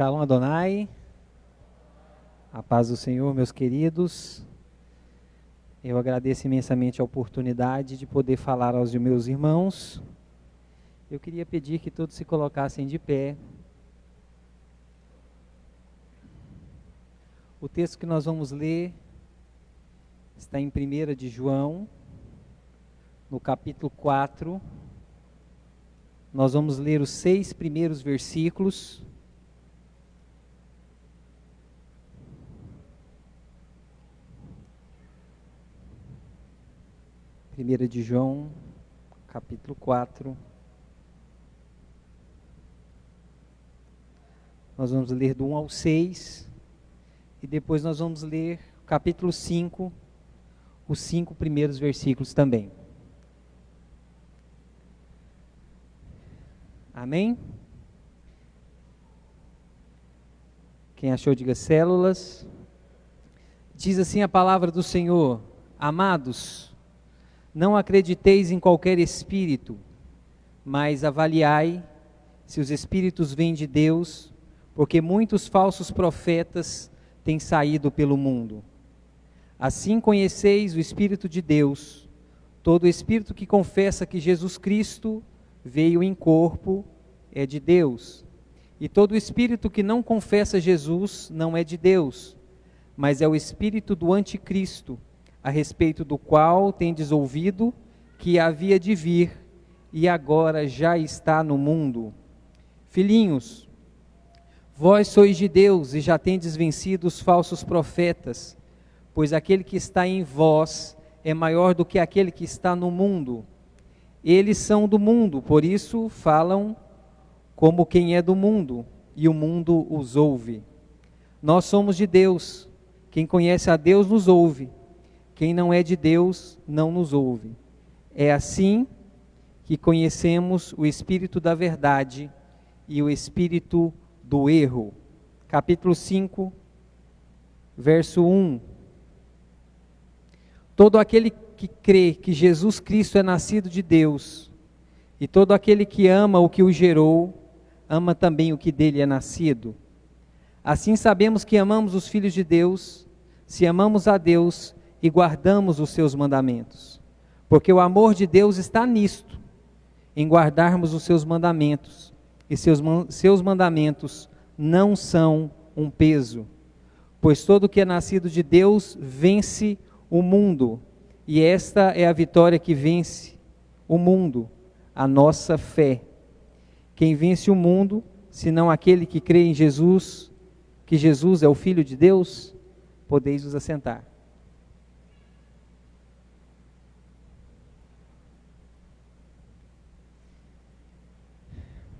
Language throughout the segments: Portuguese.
Shalom Adonai, a paz do Senhor, meus queridos. Eu agradeço imensamente a oportunidade de poder falar aos meus irmãos. Eu queria pedir que todos se colocassem de pé. O texto que nós vamos ler está em 1 de João, no capítulo 4. Nós vamos ler os 6 primeiros versículos. Primeira de João, capítulo 4. Nós vamos ler do 1 ao 6. E depois nós vamos ler o capítulo 5, os 5 primeiros versículos também. Amém? Quem achou, diga células. Diz assim a palavra do Senhor: Amados, não acrediteis em qualquer espírito, mas avaliai se os espíritos vêm de Deus, porque muitos falsos profetas têm saído pelo mundo. Assim conheceis o Espírito de Deus. Todo espírito que confessa que Jesus Cristo veio em corpo é de Deus. E todo espírito que não confessa Jesus não é de Deus, mas é o espírito do anticristo, a respeito do qual tendes ouvido que havia de vir e agora já está no mundo. Filhinhos, vós sois de Deus e já tendes vencido os falsos profetas, pois aquele que está em vós é maior do que aquele que está no mundo. Eles são do mundo, por isso falam como quem é do mundo, e o mundo os ouve. Nós somos de Deus, quem conhece a Deus nos ouve, quem não é de Deus não nos ouve. É assim que conhecemos o espírito da verdade e o espírito do erro. Capítulo 5, verso 1. Todo aquele que crê que Jesus Cristo é nascido de Deus, e todo aquele que ama o que o gerou, ama também o que dele é nascido. Assim sabemos que amamos os filhos de Deus, se amamos a Deus e guardamos os seus mandamentos. Porque o amor de Deus está nisto, em guardarmos os seus mandamentos, e seus mandamentos não são um peso. Pois todo que é nascido de Deus vence o mundo, e esta é a vitória que vence o mundo, a nossa fé. Quem vence o mundo, senão aquele que crê em Jesus, que Jesus é o Filho de Deus? Podeis vos assentar.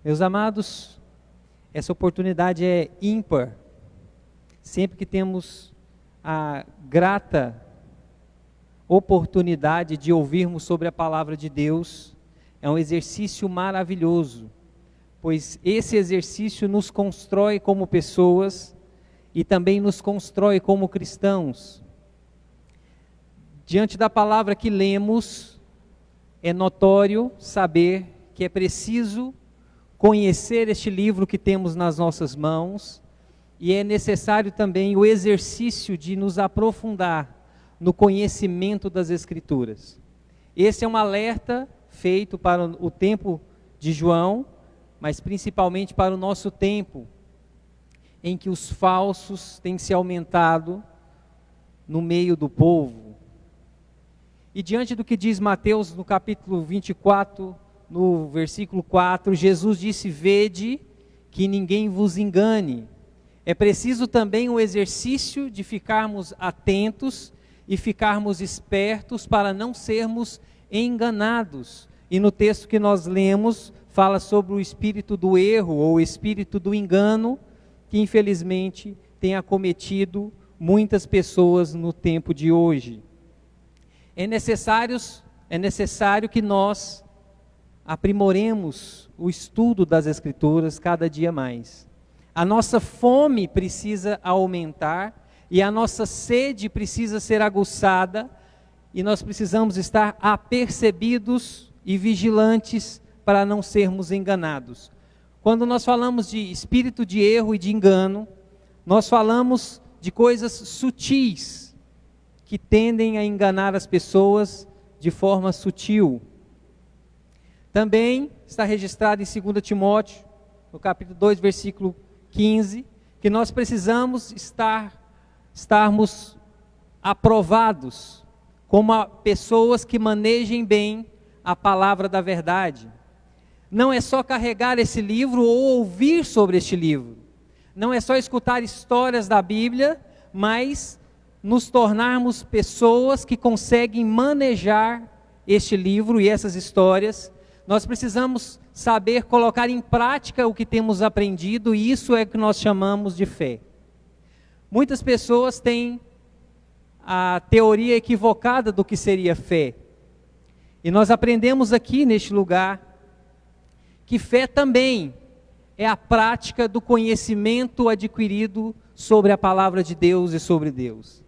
Meus amados, essa oportunidade é ímpar. Sempre que temos a grata oportunidade de ouvirmos sobre a palavra de Deus, é um exercício maravilhoso, pois esse exercício nos constrói como pessoas e também nos constrói como cristãos. Diante da palavra que lemos, é notório saber que é preciso conhecer este livro que temos nas nossas mãos, e é necessário também o exercício de nos aprofundar no conhecimento das Escrituras. Esse é um alerta feito para o tempo de João, mas principalmente para o nosso tempo, em que os falsos têm se aumentado no meio do povo. E diante do que diz Mateus no capítulo 24, no versículo 4, Jesus disse: vede que ninguém vos engane. É preciso também o exercício de ficarmos atentos e ficarmos espertos para não sermos enganados. E no texto que nós lemos, fala sobre o espírito do erro ou o espírito do engano, que infelizmente tem acometido muitas pessoas no tempo de hoje. É necessário que nós aprimoremos o estudo das Escrituras cada dia mais. A nossa fome precisa aumentar e a nossa sede precisa ser aguçada, e nós precisamos estar apercebidos e vigilantes para não sermos enganados. Quando nós falamos de espírito de erro e de engano, nós falamos de coisas sutis, que tendem a enganar as pessoas de forma sutil. Também está registrado em 2 Timóteo, no capítulo 2, versículo 15, que nós precisamos estarmos aprovados como pessoas que manejem bem a palavra da verdade. Não é só carregar esse livro ou ouvir sobre este livro. Não é só escutar histórias da Bíblia, mas nos tornarmos pessoas que conseguem manejar este livro e essas histórias. Nós precisamos saber colocar em prática o que temos aprendido, e isso é o que nós chamamos de fé. Muitas pessoas têm a teoria equivocada do que seria fé. E nós aprendemos aqui neste lugar que fé também é a prática do conhecimento adquirido sobre a palavra de Deus e sobre Deus.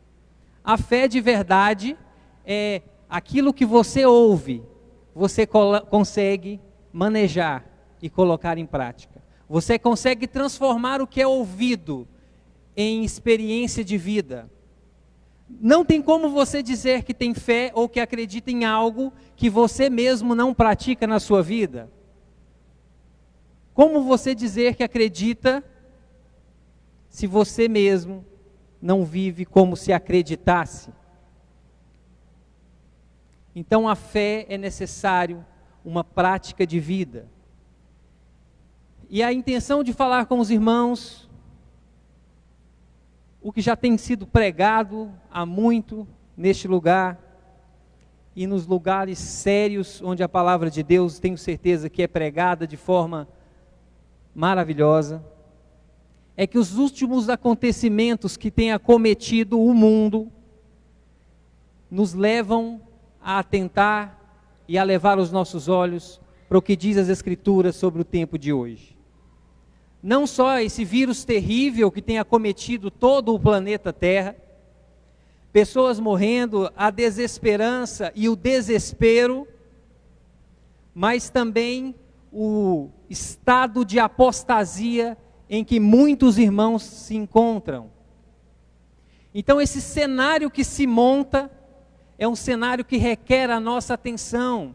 A fé de verdade é aquilo que você ouve, você consegue manejar e colocar em prática. Você consegue transformar o que é ouvido em experiência de vida. Não tem como você dizer que tem fé ou que acredita em algo que você mesmo não pratica na sua vida. Como você dizer que acredita se você mesmo não vive como se acreditasse? Então a fé é necessário uma prática de vida. E a intenção de falar com os irmãos, o que já tem sido pregado há muito neste lugar, e nos lugares sérios onde a palavra de Deus, tenho certeza que é pregada de forma maravilhosa, é que os últimos acontecimentos que têm acometido o mundo nos levam a atentar e a levar os nossos olhos para o que diz as Escrituras sobre o tempo de hoje. Não só esse vírus terrível que tem acometido todo o planeta Terra, pessoas morrendo, a desesperança e o desespero, mas também o estado de apostasia em que muitos irmãos se encontram. Então esse cenário que se monta é um cenário que requer a nossa atenção.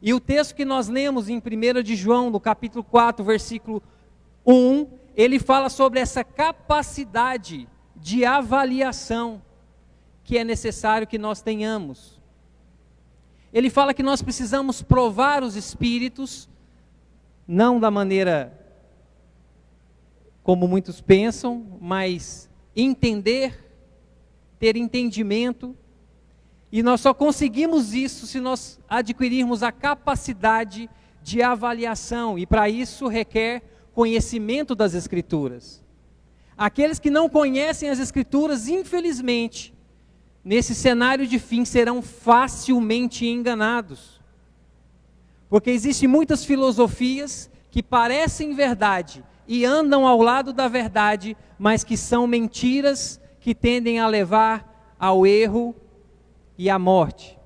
E o texto que nós lemos em 1 de João, no capítulo 4, versículo 1, ele fala sobre essa capacidade de avaliação que é necessário que nós tenhamos. Ele fala que nós precisamos provar os espíritos, não da maneira como muitos pensam, mas entender, ter entendimento. E nós só conseguimos isso se nós adquirirmos a capacidade de avaliação, e para isso requer conhecimento das Escrituras. Aqueles que não conhecem as Escrituras, infelizmente, nesse cenário de fim, serão facilmente enganados. Porque existem muitas filosofias que parecem verdade e andam ao lado da verdade, mas que são mentiras que tendem a levar ao erro e à morte.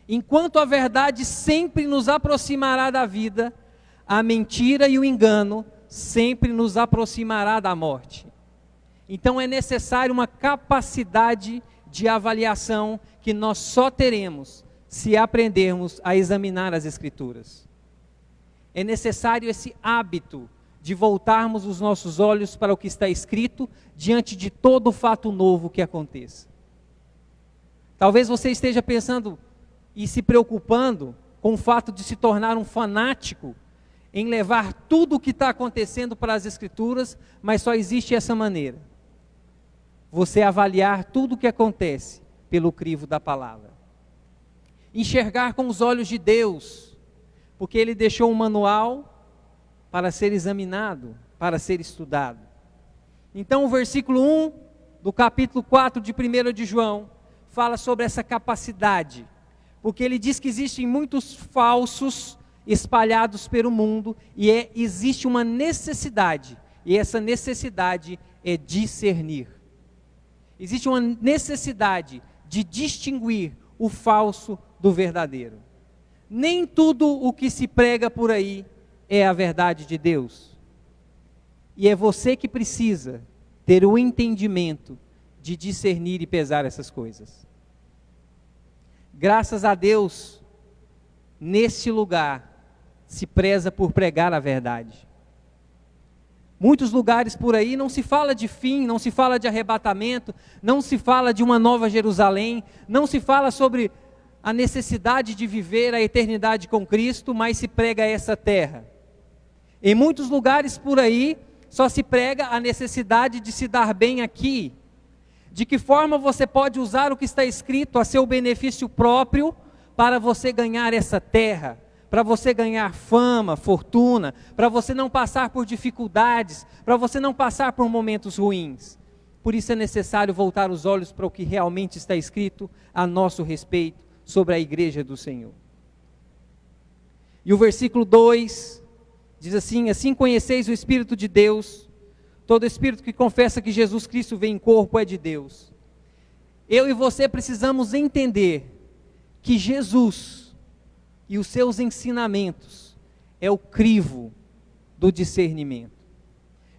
Enquanto a verdade sempre nos aproximará da vida, a mentira e o engano sempre nos aproximará da morte. Então é necessário uma capacidade de avaliação que nós só teremos se aprendermos a examinar as Escrituras. É necessário esse hábito de voltarmos os nossos olhos para o que está escrito diante de todo fato novo que aconteça. Talvez você esteja pensando e se preocupando com o fato de se tornar um fanático em levar tudo o que está acontecendo para as Escrituras, mas só existe essa maneira: você avaliar tudo o que acontece pelo crivo da palavra. Enxergar com os olhos de Deus, porque Ele deixou um manual para ser examinado, para ser estudado. Então o versículo 1 do capítulo 4 de 1 de João fala sobre essa capacidade, porque ele diz que existem muitos falsos espalhados pelo mundo, e existe uma necessidade, e essa necessidade é discernir. Existe uma necessidade de distinguir o falso do verdadeiro. Nem tudo o que se prega por aí é a verdade de Deus. E é você que precisa ter o entendimento de discernir e pesar essas coisas. Graças a Deus, neste lugar, se preza por pregar a verdade. Muitos lugares por aí não se fala de fim, não se fala de arrebatamento, não se fala de uma nova Jerusalém, não se fala sobre a necessidade de viver a eternidade com Cristo, mas se prega essa terra. Em muitos lugares por aí, só se prega a necessidade de se dar bem aqui. De que forma você pode usar o que está escrito a seu benefício próprio para você ganhar essa terra, para você ganhar fama, fortuna, para você não passar por dificuldades, para você não passar por momentos ruins. Por isso é necessário voltar os olhos para o que realmente está escrito a nosso respeito sobre a igreja do Senhor. E o versículo 2 diz assim: assim conheceis o Espírito de Deus, todo espírito que confessa que Jesus Cristo vem em corpo é de Deus. Eu e você precisamos entender que Jesus e os seus ensinamentos é o crivo do discernimento.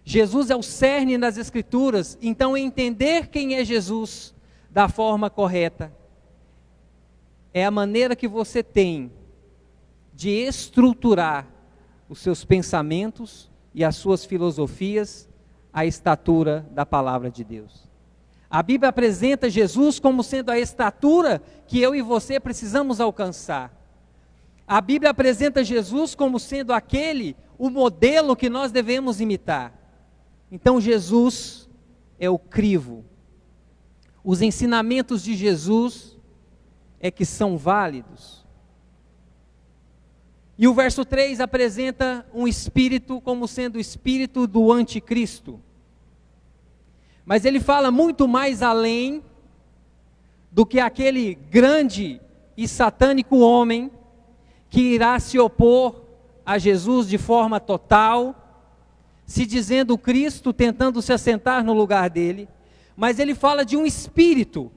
Jesus é o cerne das Escrituras, então entender quem é Jesus da forma correta é a maneira que você tem de estruturar os seus pensamentos e as suas filosofias à estatura da palavra de Deus. A Bíblia apresenta Jesus como sendo a estatura que eu e você precisamos alcançar. A Bíblia apresenta Jesus como sendo o modelo que nós devemos imitar. Então Jesus é o crivo. Os ensinamentos de Jesus é que são válidos. E o verso 3 apresenta um espírito como sendo o espírito do anticristo. Mas ele fala muito mais além do que aquele grande e satânico homem que irá se opor a Jesus de forma total, se dizendo Cristo, tentando se assentar no lugar dele. Mas ele fala de um espírito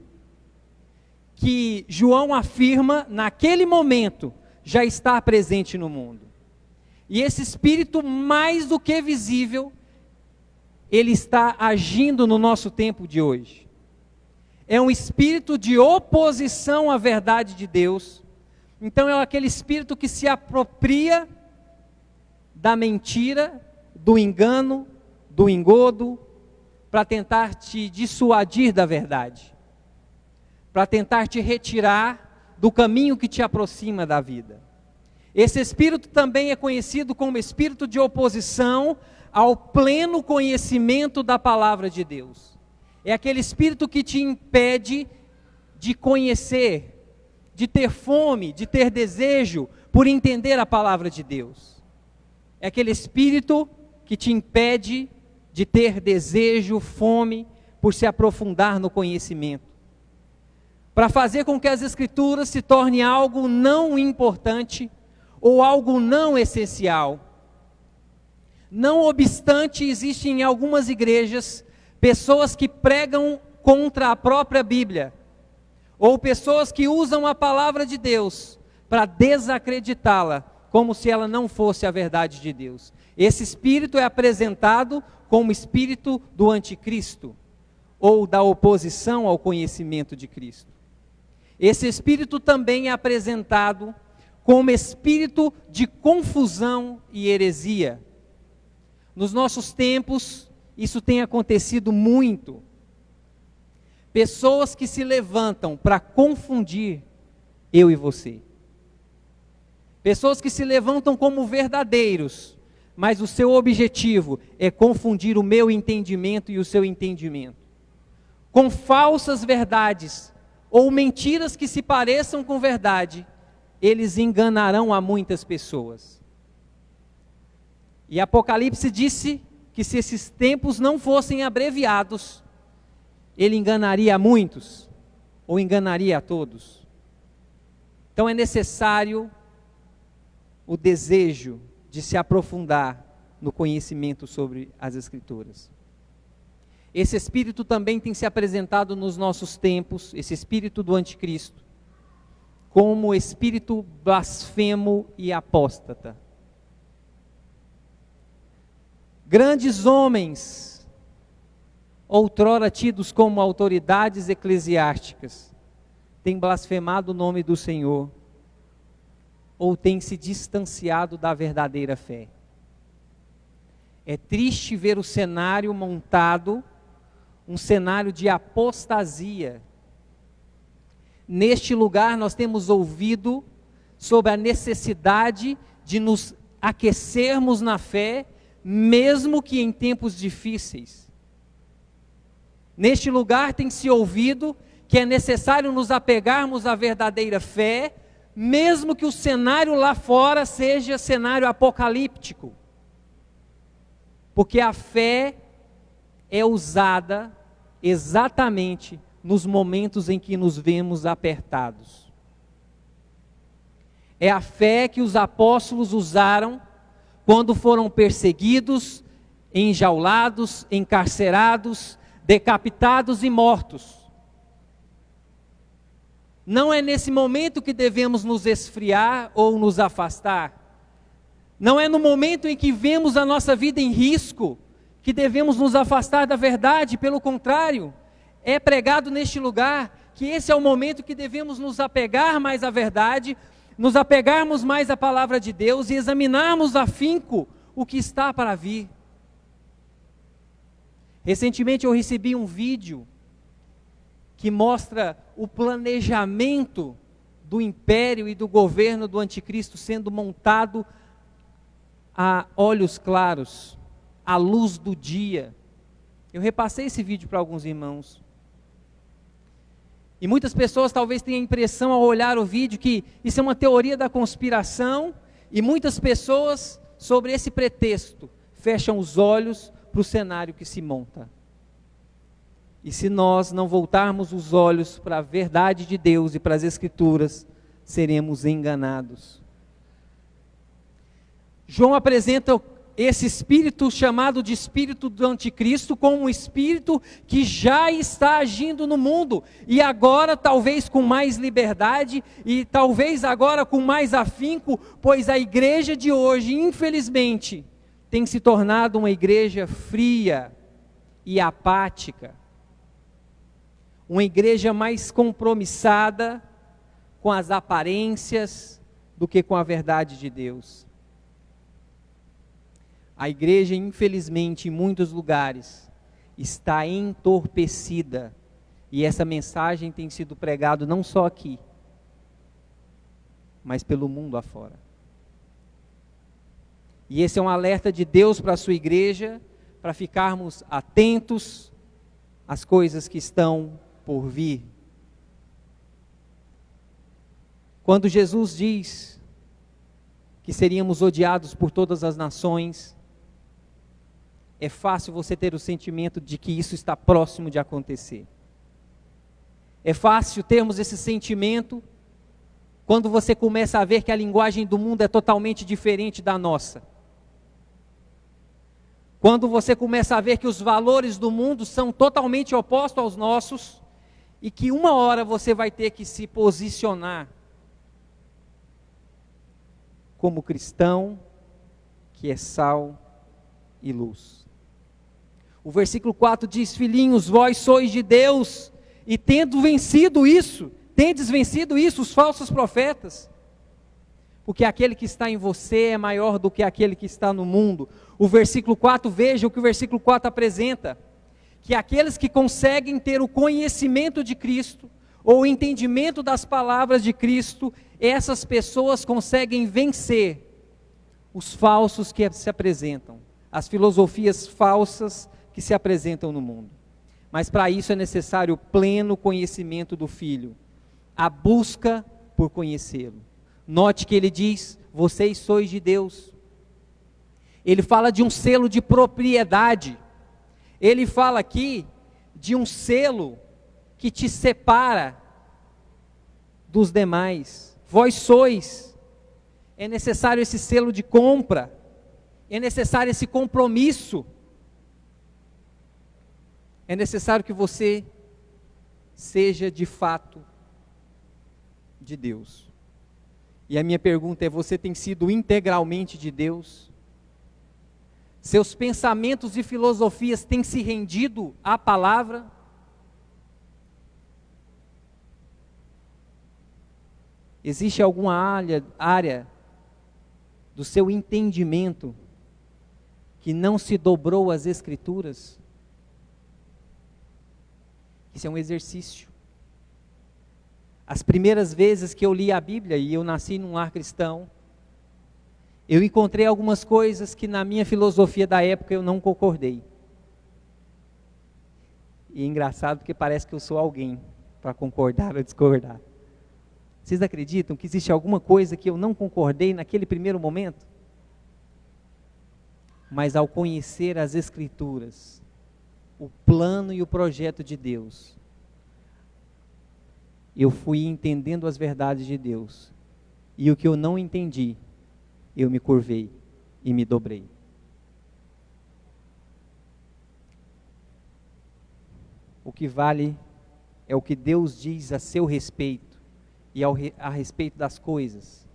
que João afirma naquele momento já está presente no mundo. E esse espírito, mais do que visível, ele está agindo no nosso tempo de hoje. É um espírito de oposição à verdade de Deus. Então é aquele espírito que se apropria da mentira, do engano, do engodo, para tentar te dissuadir da verdade, para tentar te retirar do caminho que te aproxima da vida. Esse espírito também é conhecido como espírito de oposição ao pleno conhecimento da palavra de Deus. É aquele espírito que te impede de conhecer, de ter fome, de ter desejo por entender a palavra de Deus. É aquele espírito que te impede de ter desejo, fome, por se aprofundar no conhecimento. Para fazer com que as Escrituras se tornem algo não importante ou algo não essencial. Não obstante, existem em algumas igrejas pessoas que pregam contra a própria Bíblia, ou pessoas que usam a palavra de Deus para desacreditá-la, como se ela não fosse a verdade de Deus. Esse espírito é apresentado como espírito do anticristo, ou da oposição ao conhecimento de Cristo. Esse espírito também é apresentado como espírito de confusão e heresia. Nos nossos tempos, isso tem acontecido muito. Pessoas que se levantam para confundir eu e você. Pessoas que se levantam como verdadeiros, mas o seu objetivo é confundir o meu entendimento e o seu entendimento. Com falsas verdades, ou mentiras que se pareçam com verdade, eles enganarão a muitas pessoas. E Apocalipse disse que se esses tempos não fossem abreviados, ele enganaria a muitos, ou enganaria a todos. Então é necessário o desejo de se aprofundar no conhecimento sobre as Escrituras. Esse espírito também tem se apresentado nos nossos tempos, esse espírito do anticristo, como espírito blasfemo e apóstata. Grandes homens, outrora tidos como autoridades eclesiásticas, têm blasfemado o nome do Senhor, ou têm se distanciado da verdadeira fé. É triste ver o cenário montado, um cenário de apostasia. Neste lugar nós temos ouvido sobre a necessidade de nos aquecermos na fé, mesmo que em tempos difíceis. Neste lugar tem se ouvido que é necessário nos apegarmos à verdadeira fé, mesmo que o cenário lá fora seja cenário apocalíptico. Porque a fé é usada exatamente nos momentos em que nos vemos apertados. É a fé que os apóstolos usaram quando foram perseguidos, enjaulados, encarcerados, decapitados e mortos. Não é nesse momento que devemos nos esfriar ou nos afastar. Não é no momento em que vemos a nossa vida em risco que devemos nos afastar da verdade. Pelo contrário, é pregado neste lugar que esse é o momento que devemos nos apegar mais à verdade, nos apegarmos mais à palavra de Deus e examinarmos afinco o que está para vir. Recentemente eu recebi um vídeo que mostra o planejamento do império e do governo do anticristo sendo montado a olhos claros, à luz do dia. Eu repassei esse vídeo para alguns irmãos. E muitas pessoas talvez tenham a impressão ao olhar o vídeo que isso é uma teoria da conspiração, e muitas pessoas, sobre esse pretexto, fecham os olhos para o cenário que se monta. E se nós não voltarmos os olhos para a verdade de Deus e para as Escrituras, seremos enganados. João apresenta esse espírito chamado de espírito do anticristo como um espírito que já está agindo no mundo, e agora talvez com mais liberdade, e talvez agora com mais afinco, pois a igreja de hoje, infelizmente, tem se tornado uma igreja fria e apática. Uma igreja mais compromissada com as aparências do que com a verdade de Deus. A igreja, infelizmente, em muitos lugares, está entorpecida. E essa mensagem tem sido pregada não só aqui, mas pelo mundo afora. E esse é um alerta de Deus para a sua igreja, para ficarmos atentos às coisas que estão por vir. Quando Jesus diz que seríamos odiados por todas as nações, é fácil você ter o sentimento de que isso está próximo de acontecer. É fácil termos esse sentimento quando você começa a ver que a linguagem do mundo é totalmente diferente da nossa. Quando você começa a ver que os valores do mundo são totalmente opostos aos nossos, e que uma hora você vai ter que se posicionar como cristão que é sal e luz. O versículo 4 diz: filhinhos, vós sois de Deus, e tendes vencido isso, os falsos profetas, porque aquele que está em você é maior do que aquele que está no mundo. O versículo 4, veja o que o versículo 4 apresenta, que aqueles que conseguem ter o conhecimento de Cristo, ou o entendimento das palavras de Cristo, essas pessoas conseguem vencer os falsos que se apresentam, as filosofias falsas que se apresentam no mundo. Mas para isso é necessário o pleno conhecimento do Filho, a busca por conhecê-lo. Note que ele diz: vocês sois de Deus. Ele fala de um selo de propriedade. Ele fala aqui de um selo que te separa dos demais. Vós sois. É necessário esse selo de compra. É necessário esse compromisso. É necessário que você seja de fato de Deus. E a minha pergunta é: você tem sido integralmente de Deus? Seus pensamentos e filosofias têm se rendido à palavra? Existe alguma área do seu entendimento que não se dobrou às Escrituras? Isso é um exercício. As primeiras vezes que eu li a Bíblia, e eu nasci num lar cristão, eu encontrei algumas coisas que na minha filosofia da época eu não concordei. E é engraçado porque parece que eu sou alguém para concordar ou discordar. Vocês acreditam que existe alguma coisa que eu não concordei naquele primeiro momento? Mas ao conhecer as Escrituras, o plano e o projeto de Deus, eu fui entendendo as verdades de Deus. E o que eu não entendi, eu me curvei e me dobrei. O que vale é o que Deus diz a seu respeito e a respeito das coisas.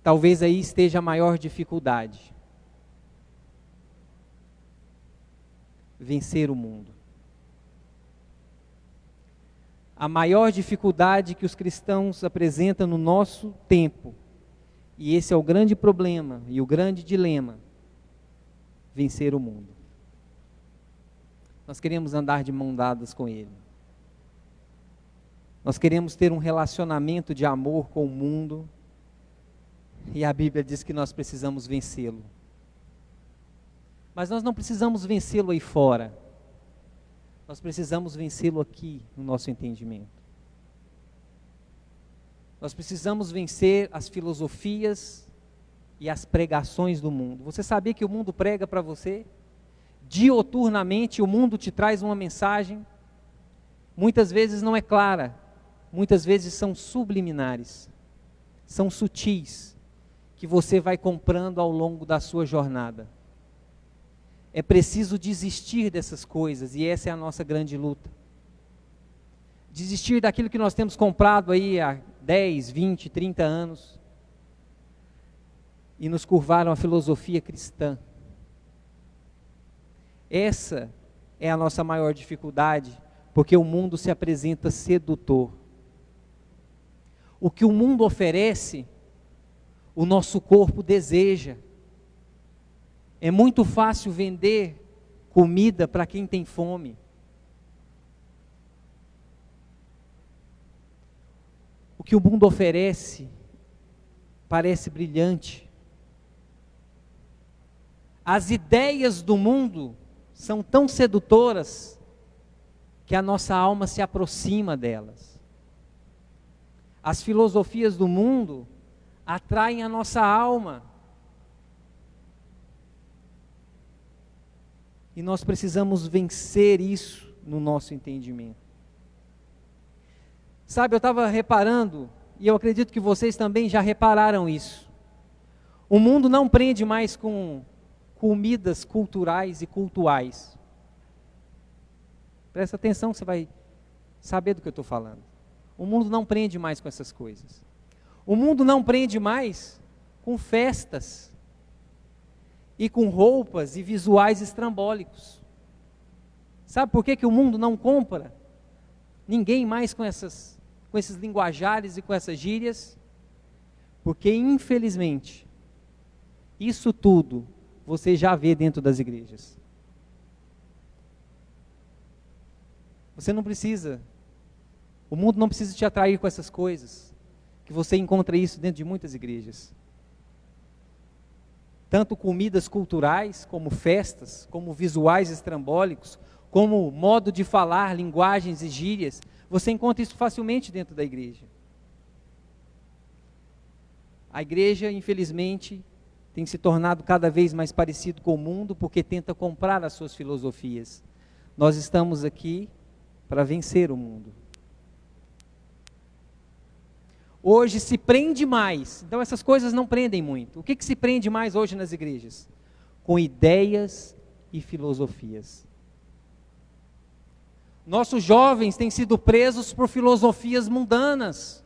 Talvez aí esteja a maior dificuldade. Vencer o mundo. A maior dificuldade que os cristãos apresentam no nosso tempo, e esse é o grande problema e o grande dilema, vencer o mundo. Nós queremos andar de mãos dadas com Ele. Nós queremos ter um relacionamento de amor com o mundo, e a Bíblia diz que nós precisamos vencê-lo. Mas nós não precisamos vencê-lo aí fora. Nós precisamos vencê-lo aqui no nosso entendimento. Nós precisamos vencer as filosofias e as pregações do mundo. Você sabia que o mundo prega para você? Dioturnamente o mundo te traz uma mensagem. Muitas vezes não é clara. Muitas vezes são subliminares. São sutis. Que você vai comprando ao longo da sua jornada. É preciso desistir dessas coisas, e essa é a nossa grande luta. Desistir daquilo que nós temos comprado aí há 10, 20, 30 anos, e nos curvar a uma filosofia cristã. Essa é a nossa maior dificuldade, porque o mundo se apresenta sedutor. O que o mundo oferece, o nosso corpo deseja. É muito fácil vender comida para quem tem fome. O que o mundo oferece parece brilhante. As ideias do mundo são tão sedutoras que a nossa alma se aproxima delas. As filosofias do mundo atraem a nossa alma. E nós precisamos vencer isso no nosso entendimento. Sabe, eu estava reparando, e eu acredito que vocês também já repararam isso. O mundo não prende mais com comidas culturais e cultuais. Presta atenção que você vai saber do que eu estou falando. O mundo não prende mais com essas coisas. O mundo não prende mais com festas e com roupas e visuais estrambólicos. Sabe por que o mundo não compra ninguém mais com esses linguajares e com essas gírias? Porque, infelizmente, isso tudo você já vê dentro das igrejas. Você não precisa, o mundo não precisa te atrair com essas coisas, que você encontra isso dentro de muitas igrejas. Tanto comidas culturais, como festas, como visuais estrambólicos, como modo de falar, linguagens e gírias. Você encontra isso facilmente dentro da igreja. A igreja, infelizmente, tem se tornado cada vez mais parecido com o mundo, porque tenta comprar as suas filosofias. Nós estamos aqui para vencer o mundo. Hoje se prende mais, então essas coisas não prendem muito. O que se prende mais hoje nas igrejas? Com ideias e filosofias. Nossos jovens têm sido presos por filosofias mundanas,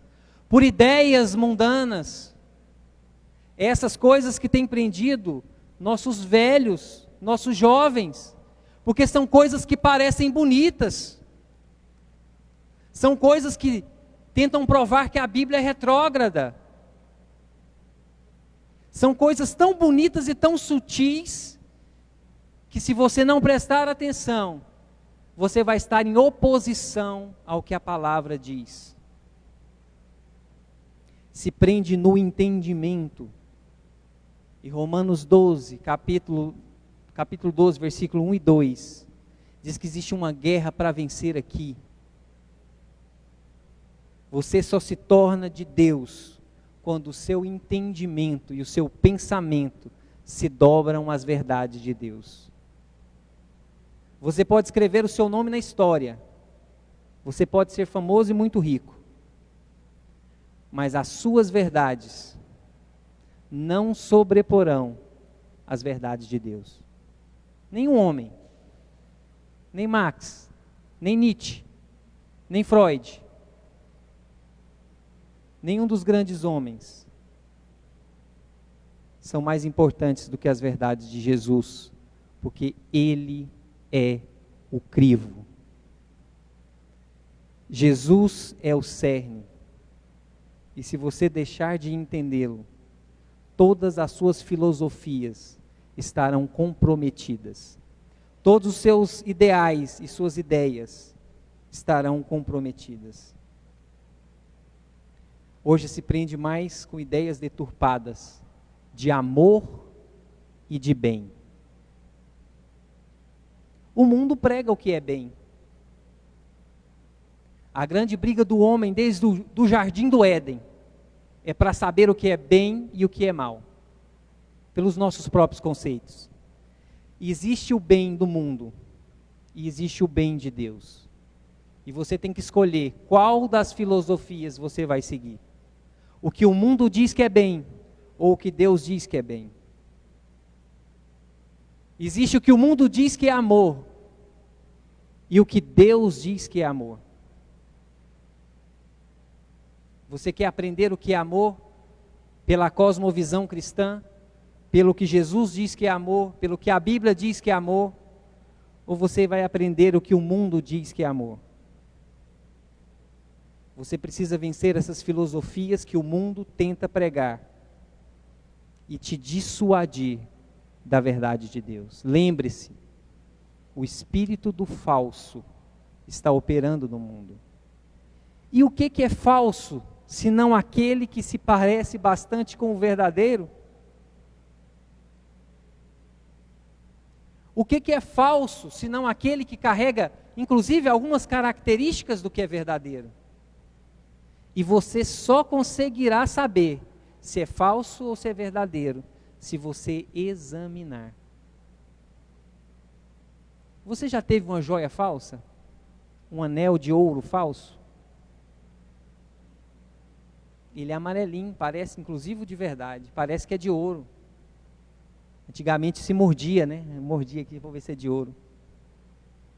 por ideias mundanas. Essas coisas que têm prendido nossos velhos, nossos jovens, porque são coisas que parecem bonitas, são coisas que tentam provar que a Bíblia é retrógrada, são coisas tão bonitas e tão sutis, que se você não prestar atenção, você vai estar em oposição ao que a palavra diz. Se prende no entendimento. E Romanos 12, capítulo 12, versículo 1 e 2, diz que existe uma guerra para vencer aqui. Você só se torna de Deus quando o seu entendimento e o seu pensamento se dobram às verdades de Deus. Você pode escrever o seu nome na história, você pode ser famoso e muito rico, mas as suas verdades não sobreporão as verdades de Deus. Nenhum homem, nem Marx, nem Nietzsche, nem Freud, nenhum dos grandes homens são mais importantes do que as verdades de Jesus, porque Ele é o crivo. Jesus é o cerne, e se você deixar de entendê-lo, todas as suas filosofias estarão comprometidas. Todos os seus ideais e suas ideias estarão comprometidas. Hoje se prende mais com ideias deturpadas de amor e de bem. O mundo prega o que é bem. A grande briga do homem desde o jardim do Éden é para saber o que é bem e o que é mal, pelos nossos próprios conceitos. E existe o bem do mundo, e existe o bem de Deus. E você tem que escolher qual das filosofias você vai seguir. O que o mundo diz que é bem, ou o que Deus diz que é bem. Existe o que o mundo diz que é amor, e o que Deus diz que é amor. Você quer aprender o que é amor? Pela cosmovisão cristã? Pelo que Jesus diz que é amor? Pelo que a Bíblia diz que é amor? Ou você vai aprender o que o mundo diz que é amor? Você precisa vencer essas filosofias que o mundo tenta pregar e te dissuadir da verdade de Deus. Lembre-se, o espírito do falso está operando no mundo. E o que é falso, senão aquele que se parece bastante com o verdadeiro? O que é falso, senão aquele que carrega, inclusive, algumas características do que é verdadeiro? E você só conseguirá saber se é falso ou se é verdadeiro, se você examinar. Você já teve uma joia falsa? Um anel de ouro falso? Ele é amarelinho, parece inclusive de verdade, parece que é de ouro. Antigamente se mordia, né? Mordia aqui, vou ver se é de ouro.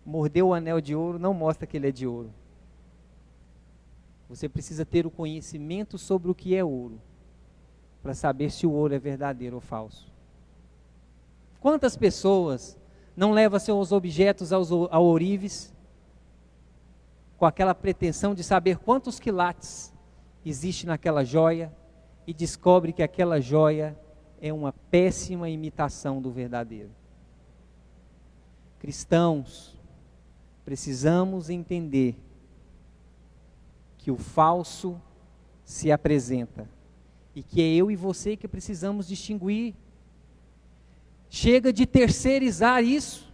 Mordeu o anel de ouro, não mostra que ele é de ouro. Você precisa ter o conhecimento sobre o que é ouro, para saber se o ouro é verdadeiro ou falso. Quantas pessoas não levam seus objetos ao ourives, com aquela pretensão de saber quantos quilates existe naquela joia, e descobre que aquela joia é uma péssima imitação do verdadeiro. Cristãos, precisamos entender que o falso se apresenta, e que é eu e você que precisamos distinguir. Chega de terceirizar isso.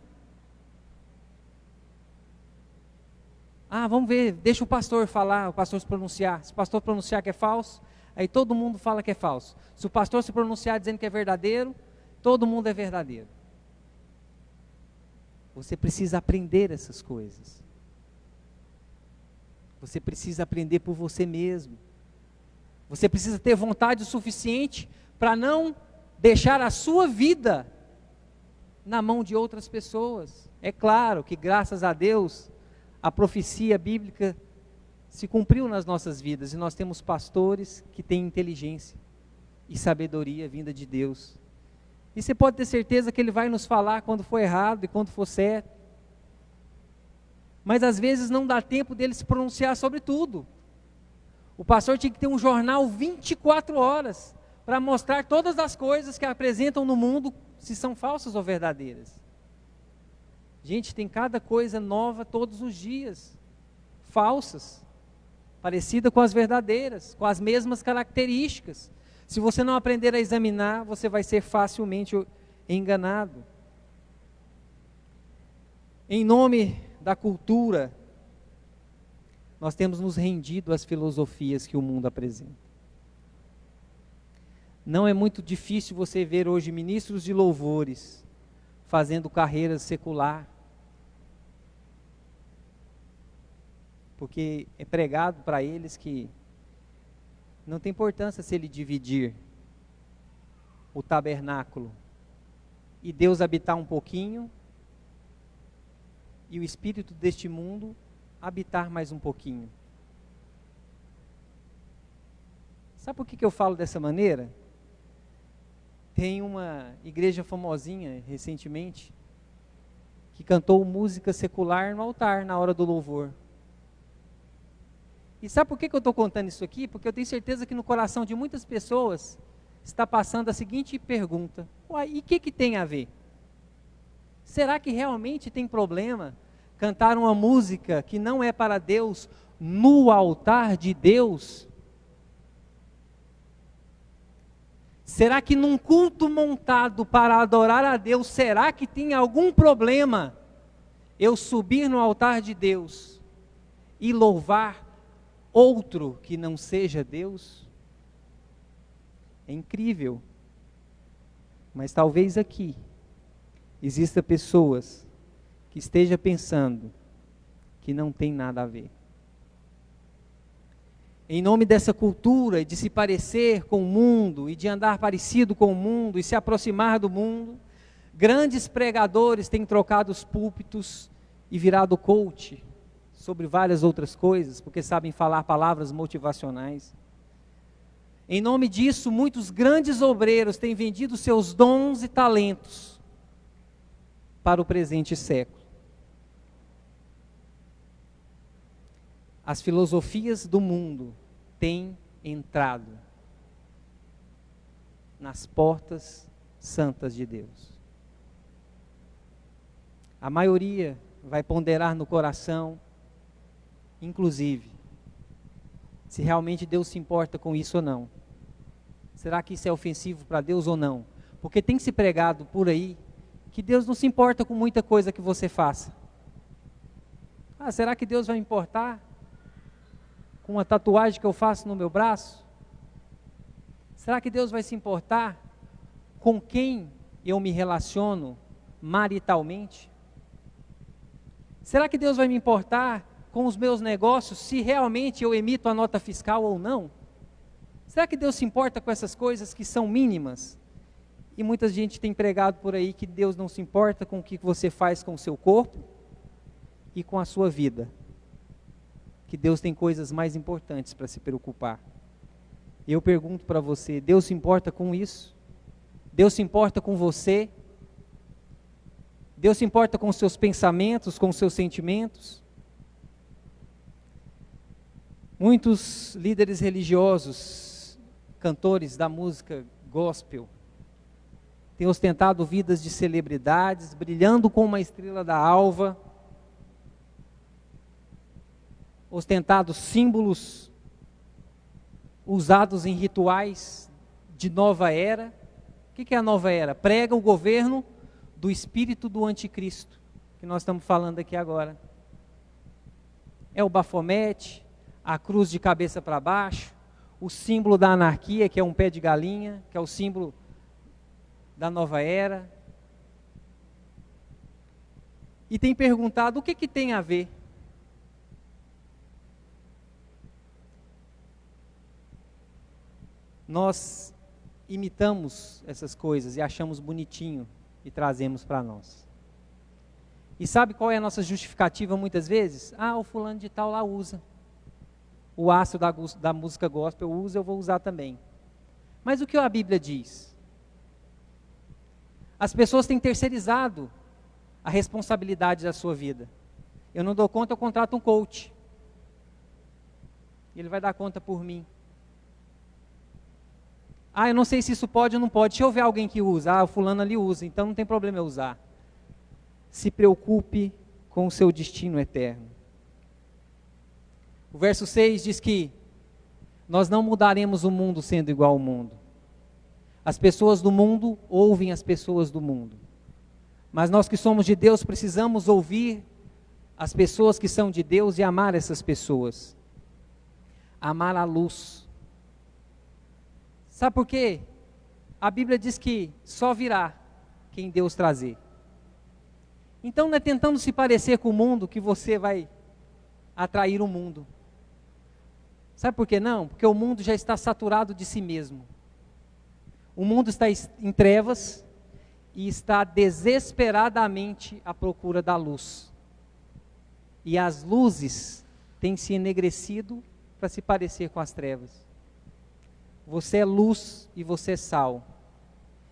Vamos ver, deixa o pastor falar, o pastor se pronunciar. Se o pastor pronunciar que é falso, aí todo mundo fala que é falso. Se o pastor se pronunciar dizendo que é verdadeiro, todo mundo é verdadeiro. Você precisa aprender essas coisas. Você precisa aprender por você mesmo. Você precisa ter vontade o suficiente para não deixar a sua vida na mão de outras pessoas. É claro que, graças a Deus, a profecia bíblica se cumpriu nas nossas vidas, e nós temos pastores que têm inteligência. e sabedoria vinda de Deus. E você pode ter certeza que Ele vai nos falar quando for errado e quando for certo. Mas às vezes não dá tempo dele se pronunciar sobre tudo. O pastor tinha que ter um jornal 24 horas para mostrar todas as coisas que apresentam no mundo, se são falsas ou verdadeiras. Gente, tem cada coisa nova todos os dias, falsas, parecida com as verdadeiras, com as mesmas características. Se você não aprender a examinar, você vai ser facilmente enganado. Em nome da cultura, nós temos nos rendido às filosofias que o mundo apresenta. Não é muito difícil você ver hoje ministros de louvores fazendo carreira secular, porque é pregado para eles que não tem importância se ele dividir o tabernáculo e Deus habitar um pouquinho e o espírito deste mundo habitar mais um pouquinho. Sabe por que eu falo dessa maneira? Tem uma igreja famosinha recentemente que cantou música secular no altar na hora do louvor. E sabe por que eu estou contando isso aqui? Porque eu tenho certeza que no coração de muitas pessoas está passando a seguinte pergunta: uai, e o que tem a ver? Será que realmente tem problema cantar uma música que não é para Deus no altar de Deus? Será que num culto montado para adorar a Deus, será que tem algum problema eu subir no altar de Deus e louvar outro que não seja Deus? É incrível. Mas talvez aqui exista pessoas que estejam pensando que não tem nada a ver. Em nome dessa cultura de se parecer com o mundo e de andar parecido com o mundo e se aproximar do mundo, grandes pregadores têm trocado os púlpitos e virado coach sobre várias outras coisas, porque sabem falar palavras motivacionais. Em nome disso, muitos grandes obreiros têm vendido seus dons e talentos para o presente século. As filosofias do mundo têm entrado nas portas santas de Deus. A maioria vai ponderar no coração, inclusive, se realmente Deus se importa com isso ou não. Será que isso é ofensivo para Deus ou não? Porque tem se pregado por aí que Deus não se importa com muita coisa que você faça. Será que Deus vai importar com a tatuagem que eu faço no meu braço? Será que Deus vai se importar com quem eu me relaciono maritalmente? Será que Deus vai me importar com os meus negócios, se realmente eu emito a nota fiscal ou não? Será que Deus se importa com essas coisas que são mínimas? E muita gente tem pregado por aí que Deus não se importa com o que você faz com o seu corpo e com a sua vida. Que Deus tem coisas mais importantes para se preocupar. E eu pergunto para você, Deus se importa com isso? Deus se importa com você? Deus se importa com os seus pensamentos, com os seus sentimentos? Muitos líderes religiosos, cantores da música gospel, têm ostentado vidas de celebridades, brilhando como uma estrela da alva, ostentado símbolos usados em rituais de nova era. O que é a nova era? Prega o governo do espírito do anticristo, que nós estamos falando aqui agora. É o bafomete, a cruz de cabeça para baixo, o símbolo da anarquia, que é um pé de galinha, que é o símbolo da nova era. E tem perguntado, o que tem a ver? Nós imitamos essas coisas e achamos bonitinho e trazemos para nós. E sabe qual é a nossa justificativa muitas vezes? O fulano de tal lá usa. O astro da música gospel usa, eu vou usar também. Mas o que a Bíblia diz? As pessoas têm terceirizado a responsabilidade da sua vida. Eu não dou conta, eu contrato um coach. Ele vai dar conta por mim. Ah, eu não sei se isso pode ou não pode. Deixa eu ver alguém que usa. Ah, o fulano ali usa, então não tem problema eu usar. Se preocupe com o seu destino eterno. O verso 6 diz que nós não mudaremos o mundo sendo igual ao mundo. As pessoas do mundo ouvem as pessoas do mundo. Mas nós que somos de Deus precisamos ouvir as pessoas que são de Deus e amar essas pessoas. Amar a luz. Sabe por quê? A Bíblia diz que só virá quem Deus trazer. Então não é tentando se parecer com o mundo que você vai atrair o mundo. Sabe por que não? Porque o mundo já está saturado de si mesmo. O mundo está em trevas e está desesperadamente à procura da luz. E as luzes têm se enegrecido para se parecer com as trevas. Você é luz e você é sal.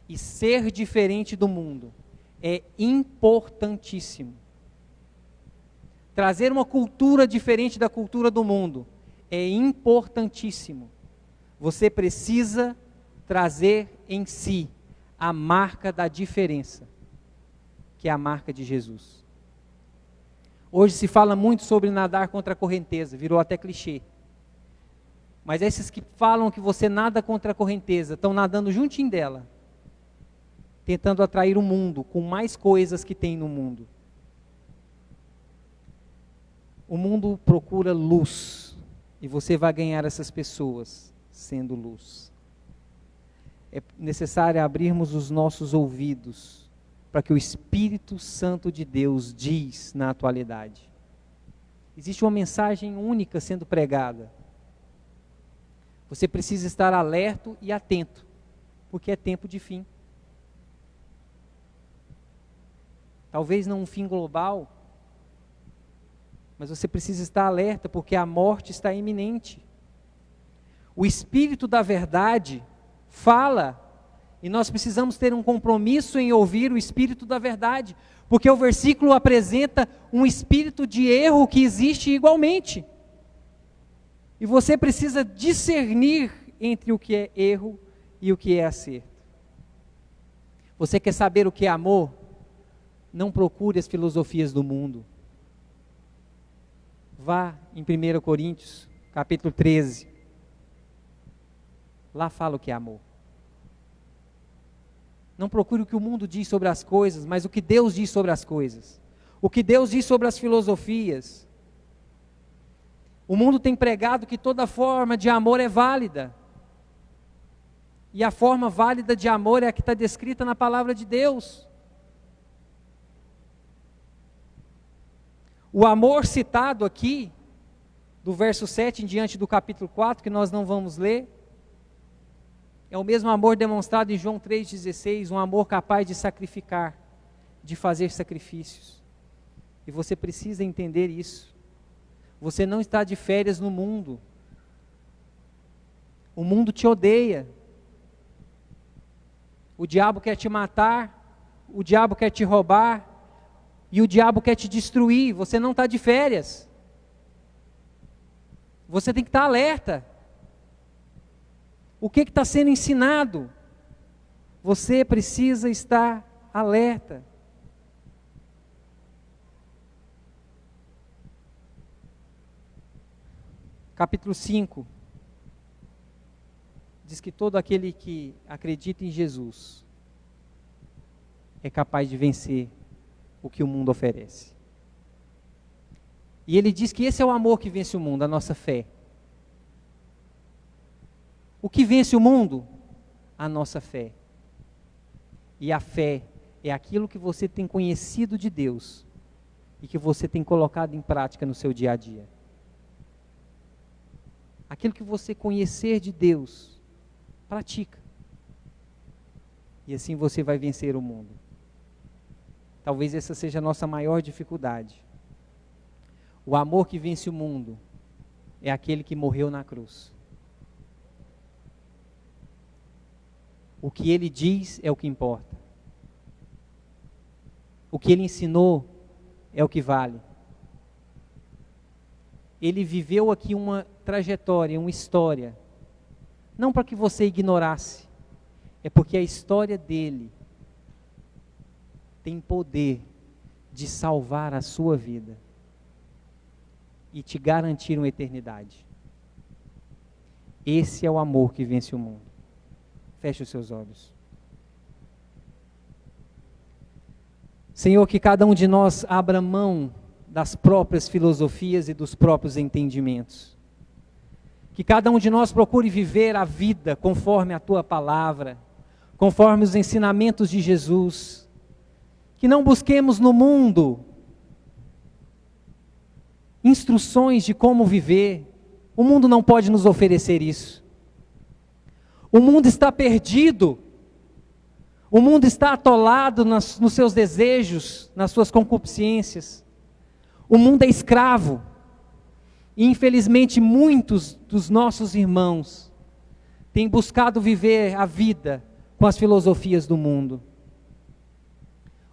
E ser diferente do mundo é importantíssimo. Trazer uma cultura diferente da cultura do mundo é importantíssimo. Você precisa trazer em si a marca da diferença, que é a marca de Jesus. Hoje se fala muito sobre nadar contra a correnteza, virou até clichê. Mas esses que falam que você nada contra a correnteza, estão nadando juntinho dela, tentando atrair o mundo com mais coisas que tem no mundo. O mundo procura luz, e você vai ganhar essas pessoas sendo luz. É necessário abrirmos os nossos ouvidos para que o Espírito Santo de Deus diz na atualidade. Existe uma mensagem única sendo pregada. Você precisa estar alerta e atento, porque é tempo de fim. Talvez não um fim global, mas você precisa estar alerta, porque a morte está iminente. O Espírito da verdade fala, e nós precisamos ter um compromisso em ouvir o Espírito da verdade, porque o versículo apresenta um espírito de erro que existe igualmente. E você precisa discernir entre o que é erro e o que é acerto. Você quer saber o que é amor? Não procure as filosofias do mundo. Vá em 1 Coríntios, capítulo 13. Lá fala o que é amor. Não procure o que o mundo diz sobre as coisas, mas o que Deus diz sobre as coisas. O que Deus diz sobre as filosofias. O mundo tem pregado que toda forma de amor é válida. E a forma válida de amor é a que está descrita na palavra de Deus. O amor citado aqui, do verso 7 em diante do capítulo 4, que nós não vamos ler, é o mesmo amor demonstrado em João 3,16, um amor capaz de sacrificar, de fazer sacrifícios. E você precisa entender isso. Você não está de férias no mundo. O mundo te odeia. O diabo quer te matar, o diabo quer te roubar, e o diabo quer te destruir. Você não está de férias. Você tem que estar alerta. O que está sendo ensinado? Você precisa estar alerta. Capítulo 5. Diz que todo aquele que acredita em Jesus é capaz de vencer o que o mundo oferece. E ele diz que esse é o amor que vence o mundo, a nossa fé. O que vence o mundo? A nossa fé. E a fé é aquilo que você tem conhecido de Deus e que você tem colocado em prática no seu dia a dia. Aquilo que você conhecer de Deus, pratica. E assim você vai vencer o mundo. Talvez essa seja a nossa maior dificuldade. O amor que vence o mundo é aquele que morreu na cruz. O que ele diz é o que importa. O que ele ensinou é o que vale. Ele viveu aqui uma trajetória, uma história, não para que você ignorasse, é porque a história dele tem poder de salvar a sua vida e te garantir uma eternidade. Esse é o amor que vence o mundo. Feche os seus olhos. Senhor, que cada um de nós abra mão das próprias filosofias e dos próprios entendimentos. Que cada um de nós procure viver a vida conforme a Tua palavra, conforme os ensinamentos de Jesus. Que não busquemos no mundo instruções de como viver. O mundo não pode nos oferecer isso. O mundo está perdido. O mundo está atolado nos seus desejos, nas suas concupiscências. O mundo é escravo. E infelizmente muitos dos nossos irmãos têm buscado viver a vida com as filosofias do mundo.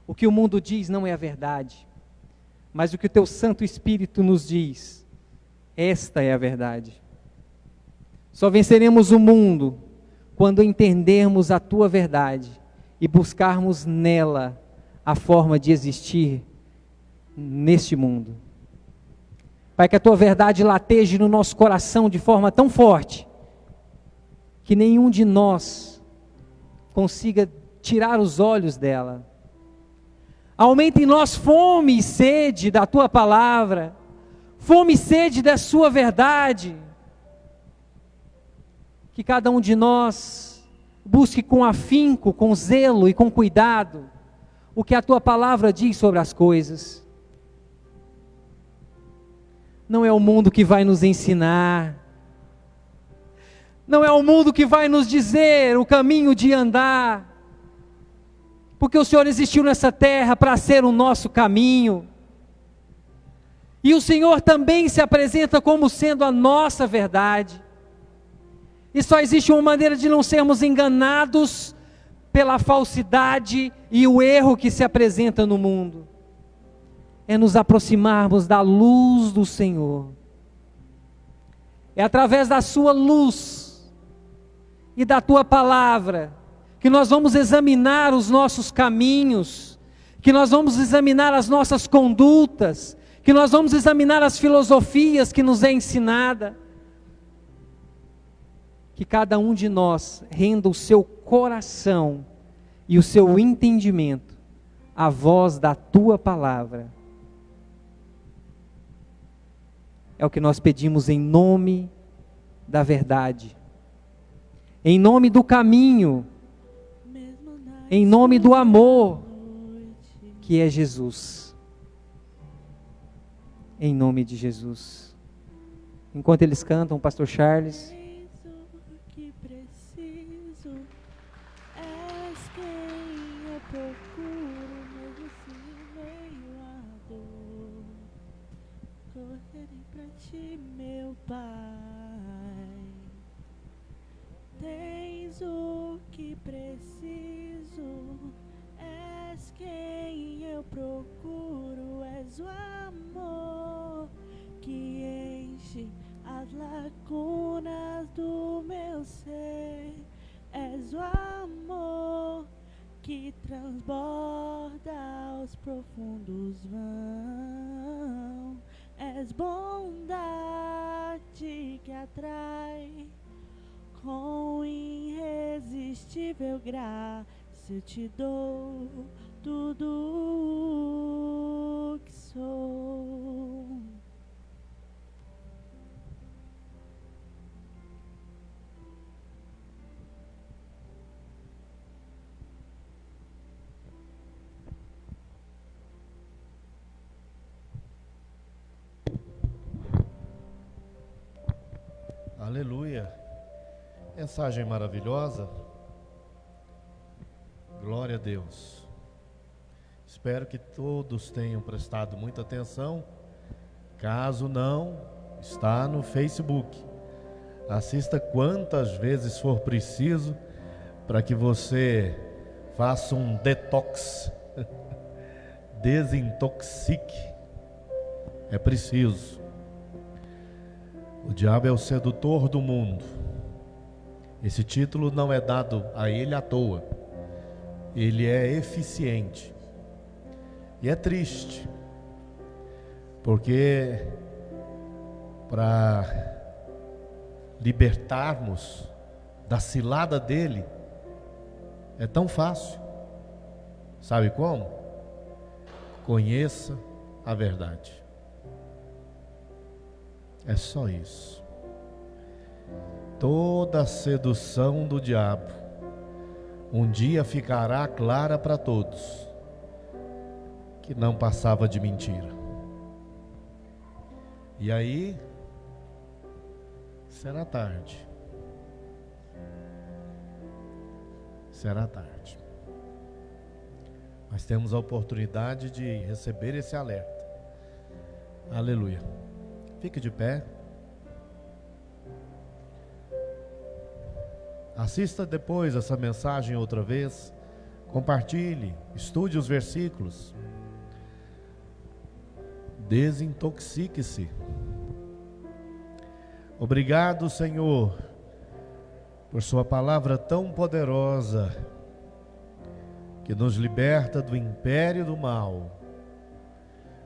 O que o mundo diz não é a verdade, mas o que o Teu Santo Espírito nos diz, esta é a verdade. Só venceremos o mundo quando entendermos a Tua verdade e buscarmos nela a forma de existir neste mundo. Pai, que a Tua verdade lateje no nosso coração de forma tão forte, que nenhum de nós consiga tirar os olhos dela. Aumenta em nós fome e sede da Tua palavra, fome e sede da Sua verdade. Que cada um de nós busque com afinco, com zelo e com cuidado o que a Tua palavra diz sobre as coisas. Não é o mundo que vai nos ensinar, não é o mundo que vai nos dizer o caminho de andar, porque o Senhor existiu nessa terra para ser o nosso caminho, e o Senhor também se apresenta como sendo a nossa verdade, e só existe uma maneira de não sermos enganados pela falsidade e o erro que se apresenta no mundo, é nos aproximarmos da luz do Senhor, é através da Sua luz e da Tua palavra, que nós vamos examinar os nossos caminhos, que nós vamos examinar as nossas condutas, que nós vamos examinar as filosofias que nos é ensinada, que cada um de nós renda o seu coração e o seu entendimento à voz da Tua palavra. É o que nós pedimos em nome da verdade, em nome do caminho, em nome do amor, que é Jesus. Em nome de Jesus. Enquanto eles cantam, o pastor Charles. Meu Pai, tens o que preciso, és quem eu procuro, és o amor que enche as lacunas do meu ser, és o amor que transborda aos profundos vãos. És bondade que atrai, com irresistível graça eu te dou tudo o que sou. Aleluia, mensagem maravilhosa, glória a Deus. Espero que todos tenham prestado muita atenção. Caso não, está no Facebook. Assista quantas vezes for preciso, para que você faça um detox, desintoxique. É preciso. O diabo é o sedutor do mundo. Esse título não é dado a ele à toa. Ele é eficiente. E é triste, porque para libertarmos da cilada dele é tão fácil. Sabe como? Conheça a verdade. É só isso. Toda a sedução do diabo um dia ficará clara para todos que não passava de mentira. E aí será tarde. Será tarde. Mas temos a oportunidade de receber esse alerta. Aleluia. Fique de pé. Assista depois essa mensagem outra vez. Compartilhe, estude os versículos. Desintoxique-se. Obrigado, Senhor, por sua palavra tão poderosa, que nos liberta do império do mal,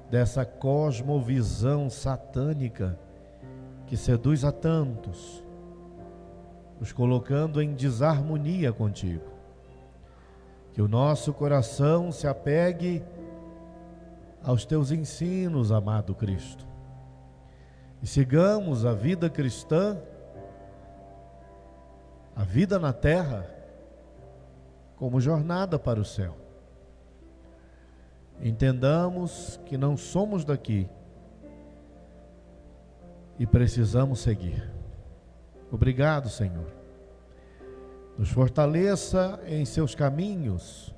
dessa cosmovisão satânica que seduz a tantos, nos colocando em desarmonia contigo. Que o nosso coração se apegue aos teus ensinos, amado Cristo, e sigamos a vida cristã, a vida na terra, como jornada para o céu. Entendamos que não somos daqui e precisamos seguir. Obrigado, Senhor. Nos fortaleça em seus caminhos,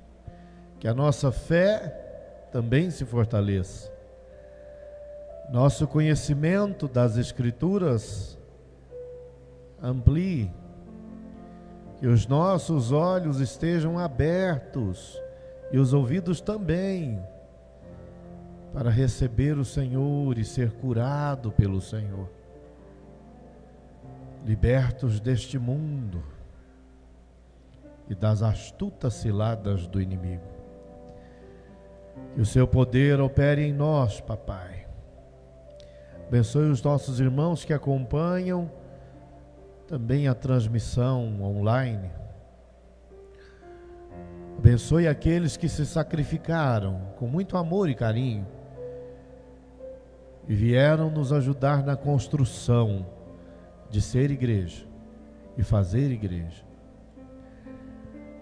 que a nossa fé também se fortaleça. Nosso conhecimento das Escrituras amplie, que os nossos olhos estejam abertos e os ouvidos também, para receber o Senhor e ser curado pelo Senhor. Libertos deste mundo e das astutas ciladas do inimigo. Que o seu poder opere em nós, papai. Abençoe os nossos irmãos que acompanham também a transmissão online. Abençoe aqueles que se sacrificaram com muito amor e carinho e vieram nos ajudar na construção de ser igreja e fazer igreja.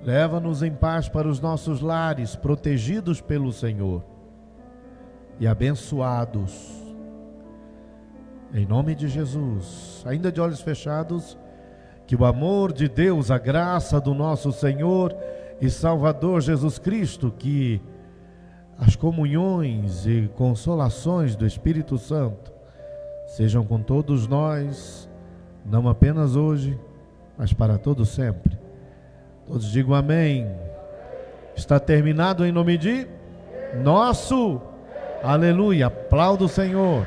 Leva-nos em paz para os nossos lares, protegidos pelo Senhor e abençoados. Em nome de Jesus, ainda de olhos fechados, que o amor de Deus, a graça do nosso Senhor e Salvador Jesus Cristo, que as comunhões e consolações do Espírito Santo sejam com todos nós, não apenas hoje, mas para todo sempre. Todos digam amém. Está terminado em nome de nosso. Aleluia. Aplauda o Senhor.